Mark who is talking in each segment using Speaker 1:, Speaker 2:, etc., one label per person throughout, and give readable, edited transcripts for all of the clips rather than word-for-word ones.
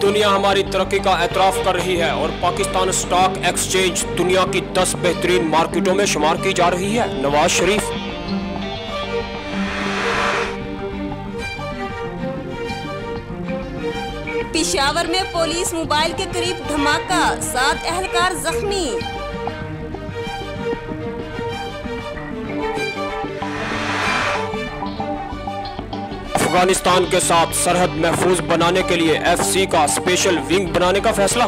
Speaker 1: दुनिया हमारी तरक्की का एतराफ कर रही है और पाकिस्तान स्टॉक एक्सचेंज दुनिया की 10 बेहतरीन मार्केटों में शुमार की जा रही है। नवाज शरीफ।
Speaker 2: पेशावर में पुलिस मोबाइल के करीब धमाका, 7 एहलकार जख्मी।
Speaker 1: अफगानिस्तान के साथ सरहद महफूज बनाने के लिए FC का स्पेशल विंग बनाने का फैसला।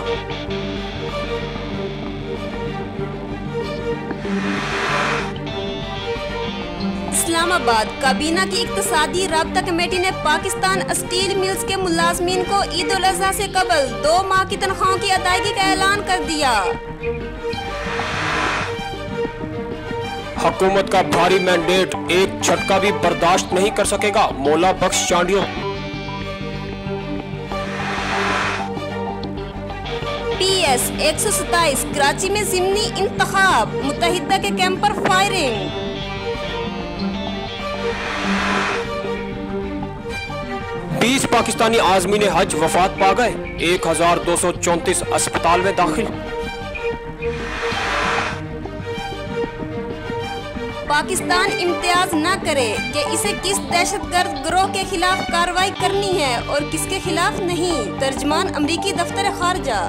Speaker 2: इस्लामाबाद काबीना की इक्तिसादी राब्ता कमेटी ने पाकिस्तान स्टील मिल्स के मुलाजमीन को ईद उल अजहा से कबल 2 माह की तनख्वाहों की अदायगी का ऐलान कर दिया।
Speaker 1: हुकूमत का भारी मैंडेट एक झटका भी बर्दाश्त नहीं कर सकेगा, मौला बख्श चांडियो।
Speaker 2: PS 127 कराची में जिमनी इंतखाब, मुत्तहिदा के कैंप पर फायरिंग।
Speaker 1: बीस पाकिस्तानी आज़मीन हज वफात पा गए, 1234 अस्पताल में दाखिल।
Speaker 2: पाकिस्तान इम्तियाज न करे कि इसे किस दहशतगर्द गिरोह के खिलाफ कार्रवाई करनी है और किसके खिलाफ नहीं। तर्जमान अमरीकी दफ्तर खारजा।